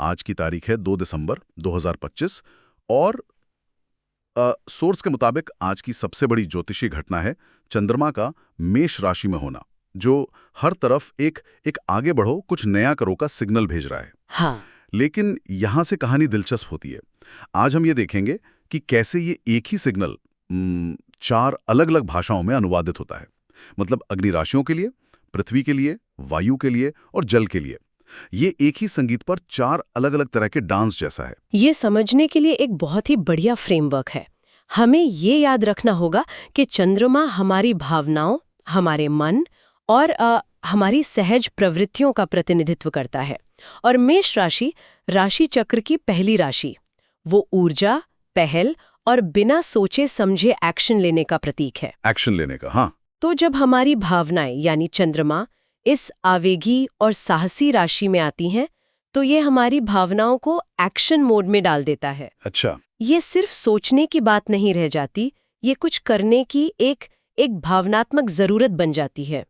आज की तारीख है 2 दिसंबर 2025 और सोर्स के मुताबिक आज की सबसे बड़ी ज्योतिषीय घटना है चंद्रमा का मेष राशि में होना, जो हर तरफ एक आगे बढ़ो कुछ नया करो का सिग्नल भेज रहा है। हाँ। लेकिन यहां से कहानी दिलचस्प होती है। आज हम ये देखेंगे कि कैसे ये एक ही सिग्नल 4 अलग-अलग भाषाओं में अनुवादित होता है। मतलब अग्नि राशियों के लिए, पृथ्वी के लिए, वायु के लिए और जल के लिए। ये एक ही संगीत पर 4 अलग-अलग तरह के डांस जैसा है। ये समझने के लिए एक बहुत ही बढ़िया फ्रेमवर्क है। हमें ये याद रखना होगा कि चंद्रमा हमारी भावनाओं, हमारे मन और हमारी सहज प्रवृत्तियों का प्रतिनिधित्व करता है। और मेष राशि राशि चक्र की पहली राशि, वो ऊर्जा, पहल और बिना सोचे समझे एक्शन लेने का प्रतीक है। एक्शन लेने का, हाँ। तो जब हमारी भावनाएं यानी चंद्रमा इस आवेगी और साहसी राशि में आती हैं, तो ये हमारी भावनाओं को एक्शन मोड में डाल देता है। अच्छा। ये सिर्फ सोचने की बात नहीं रह जाती, ये कुछ करने की एक भावनात्मक जरूरत बन जाती है।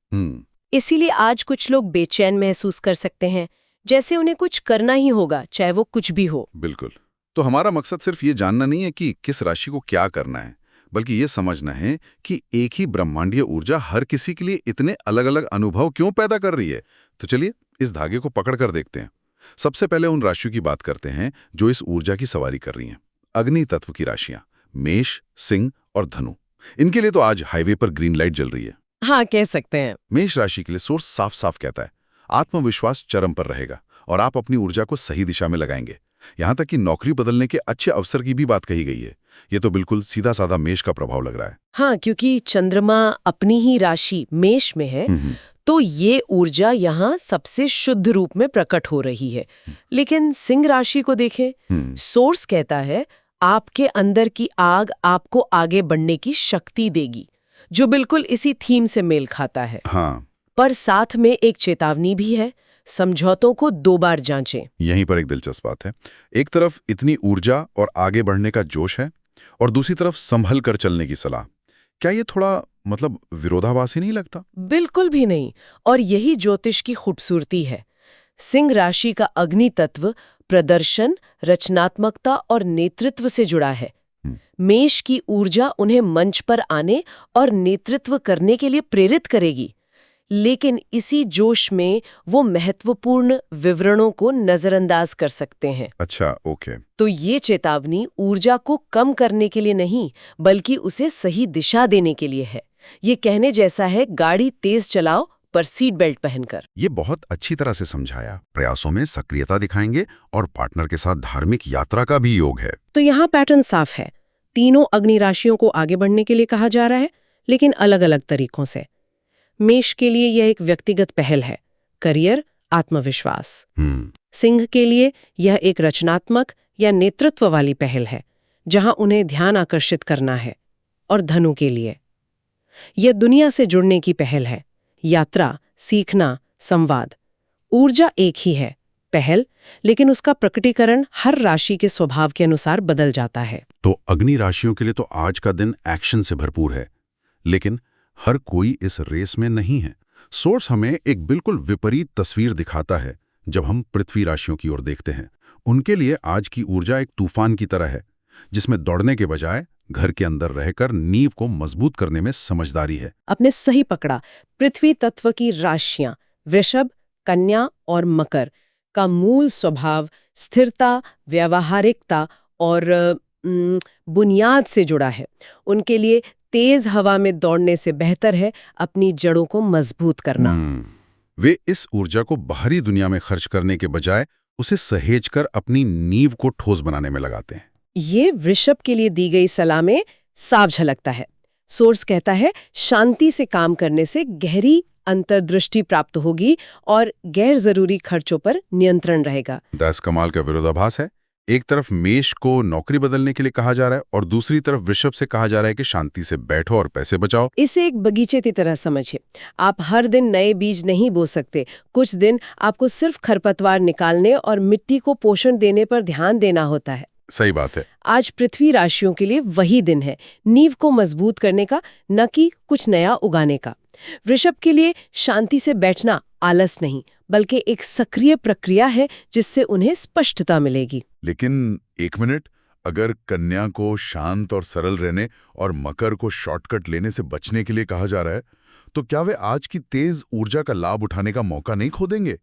इसीलिए आज कुछ लोग बेचैन महसूस कर सकते हैं, जैसे उन्हें कुछ करना ही होगा, चाहे वो कुछ भी हो। बिल्कुल। तो हमारा मकसद सिर्फ ये जानना नहीं है कि किस राशि को क्या करना है, बल्कि ये समझना है कि एक ही ब्रह्मांडीय ऊर्जा हर किसी के लिए इतने अलग-अलग अनुभव क्यों पैदा कर रही है। तो चलिए इस धागे को पकड़ कर देखते हैं। सबसे पहले उन राशियों की बात करते हैं जो इस ऊर्जा की सवारी कर रही हैं। अग्नि तत्व की राशियां मेष, सिंह और धनु। इनके लिए तो आज हाईवे पर ग्रीन लाइट जल रही है। हाँ, कह सकते हैं। मेष राशि के लिए सोर्स साफ साफ कहता है आत्मविश्वास चरम पर रहेगा और आप अपनी ऊर्जा को सही दिशा में लगाएंगे। यहां तक कि नौकरी बदलने के अच्छे अवसर की भी बात कही गई है। ये तो बिल्कुल सीधा साधा मेष का प्रभाव लग रहा है। हाँ, क्योंकि चंद्रमा अपनी ही राशि मेष में है, तो ये ऊर्जा यहाँ सबसे शुद्ध रूप में प्रकट हो रही है। लेकिन सिंह राशि को देखें, सोर्स कहता है आपके अंदर की आग आपको आगे बढ़ने की शक्ति देगी, जो बिल्कुल इसी थीम से मेल खाता है। हाँ। पर साथ में एक चेतावनी भी है, समझौतों को 2 बार जांचें। यहीं पर एक दिलचस्प बात है। एक तरफ इतनी ऊर्जा और आगे बढ़ने का जोश है और दूसरी तरफ संभल कर चलने की सलाह। क्या ये थोड़ा विरोधाभासी नहीं लगता? बिल्कुल भी नहीं, और यही ज्योतिष की खूबसूरती है। सिंह राशि का अग्नि तत्व प्रदर्शन, रचनात्मकता और नेतृत्व से जुड़ा है। मेष की ऊर्जा उन्हें मंच पर आने और नेतृत्व करने के लिए प्रेरित करेगी, लेकिन इसी जोश में वो महत्वपूर्ण विवरणों को नजरअंदाज कर सकते हैं। अच्छा, ओके। तो ये चेतावनी ऊर्जा को कम करने के लिए नहीं, बल्कि उसे सही दिशा देने के लिए है। ये कहने जैसा है, गाड़ी तेज चलाओ पर सीट बेल्ट पहनकर। ये बहुत अच्छी तरह से समझाया। प्रयासों में सक्रियता दिखाएंगे और पार्टनर के साथ धार्मिक यात्रा का भी योग है। तो यहाँ पैटर्न साफ है। तीनों अग्नि राशियों को आगे बढ़ने के लिए कहा जा रहा है, लेकिन अलग-अलग तरीकों से। मेष के लिए यह एक व्यक्तिगत पहल है, करियर, आत्मविश्वास। सिंह के लिए यह एक रचनात्मक या नेतृत्व वाली पहल है, जहां उन्हें ध्यान आकर्षित करना है। और धनु के लिए यह दुनिया से जुड़ने की पहल है, यात्रा, सीखना, संवाद। ऊर्जा एक ही है, पहल, लेकिन उसका प्रकटीकरण हर राशि के स्वभाव के अनुसार बदल जाता है। तो अग्नि राशियों के लिए तो आज का दिन एक्शन से भरपूर है, लेकिन हर कोई इस रेस में नहीं है। सोर्स हमें एक बिल्कुल विपरीत तस्वीर दिखाता है जब हम पृथ्वी राशियों की ओर देखते हैं। उनके लिए आज की ऊर्जा एक तूफान की तरह है, जिसमें दौड़ने के बजाय घर के अंदर रहकर नींव को मजबूत करने में समझदारी है। आपने सही पकड़ा। पृथ्वी तत्व की राशियां वृषभ, कन्या और मकर का मूल स्वभाव स्थिरता, व्यावहारिकता और बुनियाद से जुड़ा है। उनके लिए तेज हवा में दौड़ने से बेहतर है अपनी जड़ों को मजबूत करना। वे इस ऊर्जा को बाहरी दुनिया में खर्च करने के बजाय उसे सहेजकर अपनी नींव को ठोस बनाने में लगाते हैं। ये वृषभ के लिए दी गई सलाह में साफ झलकता है। सोर्स कहता है शांति से काम करने से गहरी अंतर्दृष्टि प्राप्त होगी और गैर जरूरी खर्चों पर नियंत्रण रहेगा। दस कमाल का विरोधाभास है। एक तरफ मेष को नौकरी बदलने के लिए कहा जा रहा है और दूसरी तरफ वृषभ से कहा जा रहा है कि शांति से बैठो और पैसे बचाओ। इसे एक बगीचे की तरह समझिए। आप हर दिन नए बीज नहीं बो सकते। कुछ दिन आपको सिर्फ खरपतवार निकालने और मिट्टी को पोषण देने पर ध्यान देना होता है। सही बात है। आज पृथ्वी राशियों के लिए वही दिन है, नींव को मजबूत करने का, न कि कुछ नया उगाने का। वृषभ के लिए शांति से बैठना आलस नहीं, बल्कि एक सक्रिय प्रक्रिया है जिससे उन्हें स्पष्टता मिलेगी। लेकिन एक मिनट, अगर कन्या को शांत और सरल रहने और मकर को शॉर्टकट लेने से बचने के लिए कहा जा रहा है, तो क्या वे आज की तेज ऊर्जा का लाभ उठाने का मौका नहीं खो देंगे?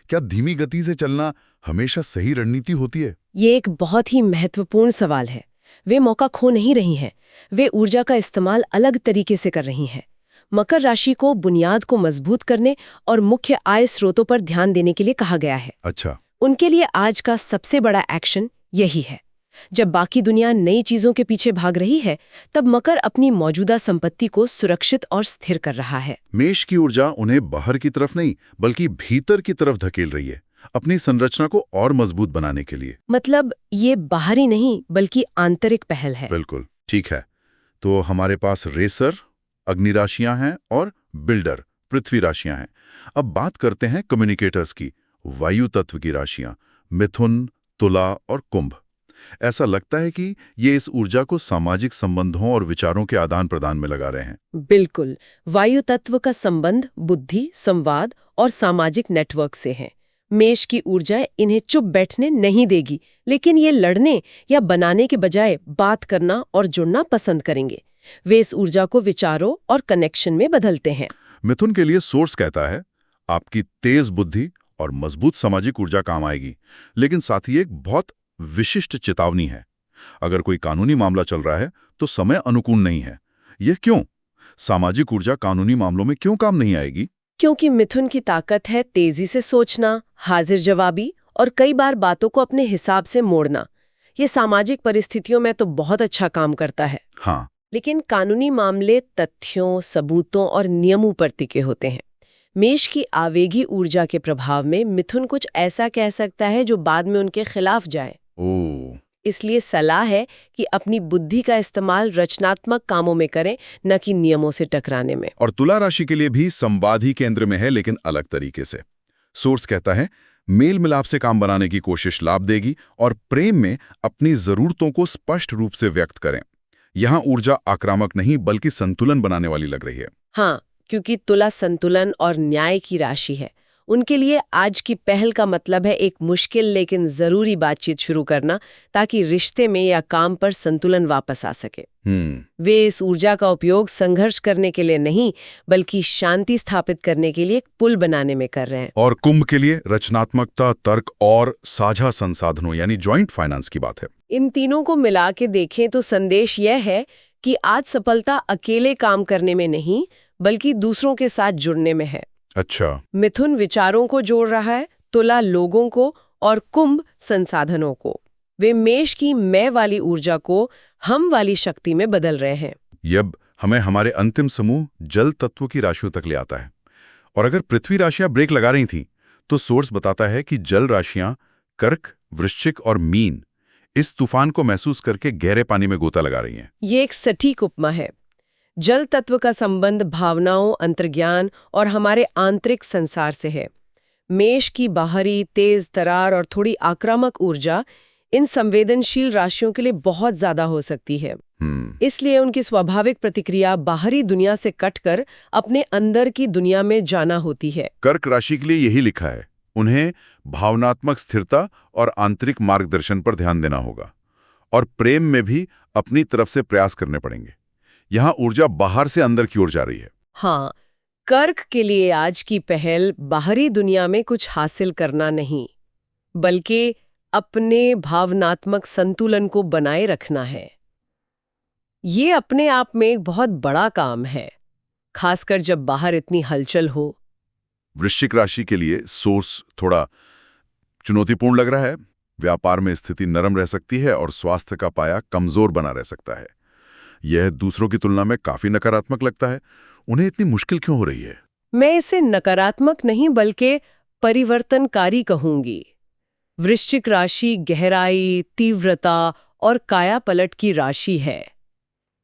क्या धीमी गति से चलना हमेशा सही रणनीति होती है? ये एक बहुत ही महत्वपूर्ण सवाल है। वे मौका खो नहीं रही हैं, वे ऊर्जा का इस्तेमाल अलग तरीके से कर रही हैं। मकर राशि को बुनियाद को मजबूत करने और मुख्य आय स्रोतों पर ध्यान देने के लिए कहा गया है। अच्छा। उनके लिए आज का सबसे बड़ा एक्शन यही है। जब बाकी दुनिया नई चीजों के पीछे भाग रही है, तब मकर अपनी मौजूदा संपत्ति को सुरक्षित और स्थिर कर रहा है। मेष की ऊर्जा उन्हें बाहर की तरफ नहीं, बल्कि भीतर की तरफ धकेल रही है, अपनी संरचना को और मजबूत बनाने के लिए। मतलब ये बाहरी नहीं, बल्कि आंतरिक पहल है। बिल्कुल ठीक है। तो हमारे पास रेसर अग्नि राशियां हैं और बिल्डर पृथ्वी राशियां हैं। अब बात करते हैं कम्युनिकेटर्स की, वायु तत्व की राशियां मिथुन, तुला और कुंभ। ऐसा लगता है कि ये इस ऊर्जा को सामाजिक संबंधों और विचारों के आदान प्रदान में लगा रहे हैं। बिल्कुल, वायु तत्व का संबंध बुद्धि, संवाद और सामाजिक नेटवर्क से है। मेष की ऊर्जा इन्हें चुप बैठने नहीं देगी, लेकिन ये लड़ने या बनाने के बजाय बात करना और जुड़ना पसंद करेंगे। वे इस ऊर्जा को विचारों और कनेक्शन में बदलते हैं। मिथुन के लिए सोर्स कहता है, आपकी तेज बुद्धि और मजबूत सामाजिक ऊर्जा काम आएगी, लेकिन साथ ही एक बहुत विशिष्ट चेतावनी है। अगर कोई कानूनी मामला चल रहा है तो समय अनुकूल नहीं है। यह क्यों? सामाजिक ऊर्जा कानूनी मामलों में क्यों काम नहीं आएगी? क्योंकि मिथुन की ताकत है तेजी से सोचना, हाजिर जवाबी और कई बार बातों को अपने हिसाब से मोड़ना। ये सामाजिक परिस्थितियों में तो बहुत अच्छा काम करता है। हाँ, लेकिन कानूनी मामले तथ्यों, सबूतों और नियमों पर टिके होते हैं। मेष की आवेगी ऊर्जा के प्रभाव में मिथुन कुछ ऐसा कह सकता है जो बाद में उनके खिलाफ जाए। ओह, इसलिए सलाह है कि अपनी बुद्धि का इस्तेमाल रचनात्मक कामों में करें, न कि नियमों से टकराने में। और तुला राशि के लिए भी संवाद ही केंद्र में है, लेकिन अलग तरीके से। सोर्स कहता है, मेल मिलाप से काम बनाने की कोशिश लाभ देगी और प्रेम में अपनी जरूरतों को स्पष्ट रूप से व्यक्त करें। यहाँ ऊर्जा आक्रामक नहीं, बल्कि संतुलन बनाने वाली लग रही है। हाँ, क्योंकि तुला संतुलन और न्याय की राशि है। उनके लिए आज की पहल का मतलब है एक मुश्किल लेकिन जरूरी बातचीत शुरू करना, ताकि रिश्ते में या काम पर संतुलन वापस आ सके। वे इस ऊर्जा का उपयोग संघर्ष करने के लिए नहीं, बल्कि शांति स्थापित करने के लिए एक पुल बनाने में कर रहे हैं। और कुंभ के लिए रचनात्मकता, तर्क और साझा संसाधनों यानी जॉइंट फाइनेंस की बात है। इन तीनों को मिला के देखें तो संदेश यह है कि आज सफलता अकेले काम करने में नहीं, बल्कि दूसरों के साथ जुड़ने में है। अच्छा। मिथुन विचारों को जोड़ रहा है, तुला लोगों को और कुंभ संसाधनों को। वे मेष की मैं वाली ऊर्जा को हम वाली शक्ति में बदल रहे हैं। यह हमें हमारे अंतिम समूह जल तत्व की राशियों तक ले आता है। और अगर पृथ्वी राशियां ब्रेक लगा रही थीं, तो सोर्स बताता है कि जल राशियां कर्क, वृश्चिक और मीन इस तूफान को महसूस करके गहरे पानी में गोता लगा रही हैं। ये एक सटीक उपमा है। जल तत्व का संबंध भावनाओं, अंतर्ज्ञान और हमारे आंतरिक संसार से है। मेष की बाहरी, तेज तरार और थोड़ी आक्रामक ऊर्जा इन संवेदनशील राशियों के लिए बहुत ज्यादा हो सकती है। इसलिए उनकी स्वाभाविक प्रतिक्रिया बाहरी दुनिया से कटकर अपने अंदर की दुनिया में जाना होती है। कर्क राशि के लिए यही लिखा है, उन्हें भावनात्मक स्थिरता और आंतरिक मार्गदर्शन पर ध्यान देना होगा और प्रेम में भी अपनी तरफ से प्रयास करने पड़ेंगे। यहाँ ऊर्जा बाहर से अंदर की ओर जा रही है। हाँ, कर्क के लिए आज की पहल बाहरी दुनिया में कुछ हासिल करना नहीं, बल्कि अपने भावनात्मक संतुलन को बनाए रखना है। ये अपने आप में एक बहुत बड़ा काम है, खासकर जब बाहर इतनी हलचल हो। वृश्चिक राशि के लिए सोर्स थोड़ा चुनौतीपूर्ण लग रहा है। व्यापार में स्थिति नरम रह सकती है और स्वास्थ्य का पाया कमजोर बना रह सकता है। यह दूसरों की तुलना में काफी नकारात्मक लगता है। उन्हें इतनी मुश्किल क्यों हो रही है? मैं इसे नकारात्मक नहीं, बल्कि परिवर्तनकारी कहूंगी। वृश्चिक राशि गहराई, तीव्रता और काया पलट की राशि है।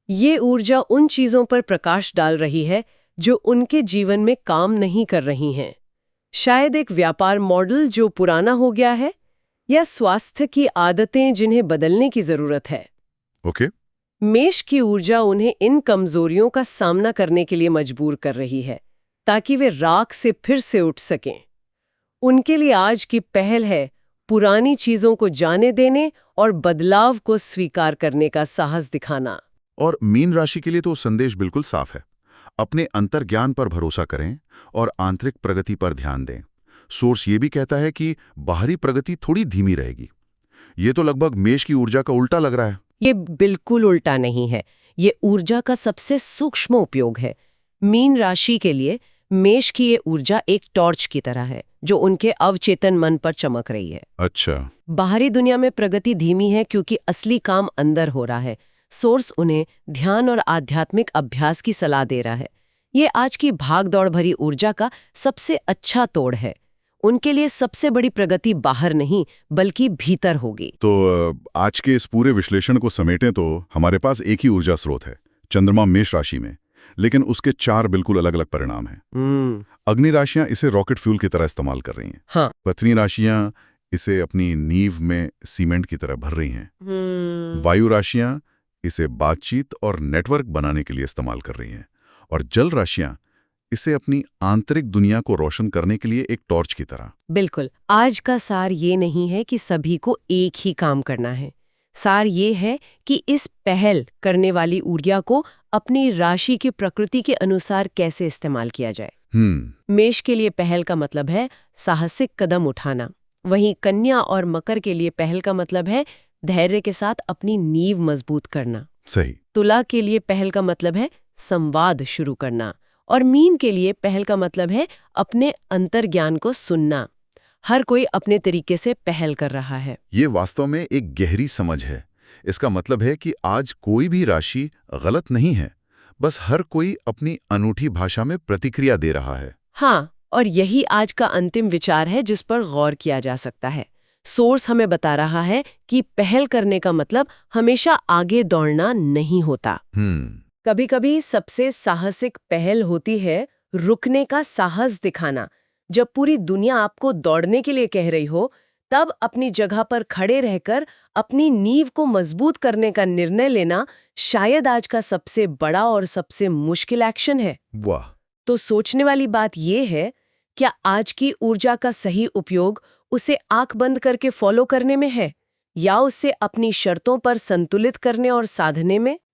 ये ऊर्जा उन चीजों पर प्रकाश डाल रही है जो उनके जीवन में काम नहीं कर रही हैं। शायद एक व्यापार मॉडल जो पुराना हो गया है, या स्वास्थ्य की आदतें जिन्हें बदलने की जरूरत है। ओके। मेष की ऊर्जा उन्हें इन कमजोरियों का सामना करने के लिए मजबूर कर रही है, ताकि वे राख से फिर से उठ सकें। उनके लिए आज की पहल है पुरानी चीजों को जाने देने और बदलाव को स्वीकार करने का साहस दिखाना। और मीन राशि के लिए तो संदेश बिल्कुल साफ है। अपने अंतर्ज्ञान पर भरोसा करें और आंतरिक प्रगति पर ध्यान दें। सोर्स ये भी कहता है कि बाहरी प्रगति थोड़ी धीमी रहेगी। ये तो लगभग मेष की ऊर्जा का उल्टा लग रहा है। ये बिल्कुल उल्टा नहीं है। ये ऊर्जा का सबसे सूक्ष्म उपयोग है। मीन राशि के लिए मेष की ये ऊर्जा एक टॉर्च की तरह है जो उनके अवचेतन मन पर चमक रही है। अच्छा। बाहरी दुनिया में प्रगति धीमी है क्योंकि असली काम अंदर हो रहा है। सोर्स उन्हें ध्यान और आध्यात्मिक अभ्यास की सलाह दे रहा है। ये आज की भाग-दौड़ भरी ऊर्जा का सबसे अच्छा तोड़ है। उनके लिए सबसे बड़ी प्रगति बाहर नहीं बल्कि भीतर होगी। तो आज के इस पूरे विश्लेषण को समेटें तो हमारे पास एक ही ऊर्जा स्रोत है, चंद्रमा मेष राशि में, लेकिन उसके 4 बिल्कुल अलग-अलग परिणाम हैं। अग्नि राशियां इसे रॉकेट फ्यूल की तरह इस्तेमाल कर रही हैं। हाँ। पत्नी राशियां इसे अपनी नींव में सीमेंट की तरह भर रही हैं। वायु राशियां इसे बातचीत और नेटवर्क बनाने के लिए इस्तेमाल कर रही हैं। और जल राशियां इसे अपनी आंतरिक दुनिया को रोशन करने के लिए एक टॉर्च की तरह। बिल्कुल। आज का सार ये नहीं है कि सभी को एक ही काम करना है। सार ये है कि इस पहल करने वाली ऊर्जा को अपनी राशि की प्रकृति के अनुसार कैसे इस्तेमाल किया जाए। मेष के लिए पहल का मतलब है साहसिक कदम उठाना। वहीं कन्या और मकर के लिए पहल का मतलब है धैर्य के साथ अपनी नींव मजबूत करना। सही। तुला के लिए पहल का मतलब है संवाद शुरू करना। और मीन के लिए पहल का मतलब है अपने अंतर्ज्ञान को सुनना। हर कोई अपने तरीके से पहल कर रहा है। ये वास्तव में एक गहरी समझ है। इसका मतलब है कि आज कोई भी राशि गलत नहीं है, बस हर कोई अपनी अनूठी भाषा में प्रतिक्रिया दे रहा है। हाँ, और यही आज का अंतिम विचार है जिस पर गौर किया जा सकता है। सोर्स हमें बता रहा है कि पहल करने का मतलब हमेशा आगे दौड़ना नहीं होता। कभी-कभी सबसे साहसिक पहल होती है रुकने का साहस दिखाना। जब पूरी दुनिया आपको दौड़ने के लिए कह रही हो, तब अपनी जगह पर खड़े रहकर अपनी नींव को मजबूत करने का निर्णय लेना शायद आज का सबसे बड़ा और सबसे मुश्किल एक्शन है। वाह। तो सोचने वाली बात यह है, क्या आज की ऊर्जा का सही उपयोग उसे आंख बंद करके फॉलो करने में है या उसे अपनी शर्तों पर संतुलित करने और साधने में?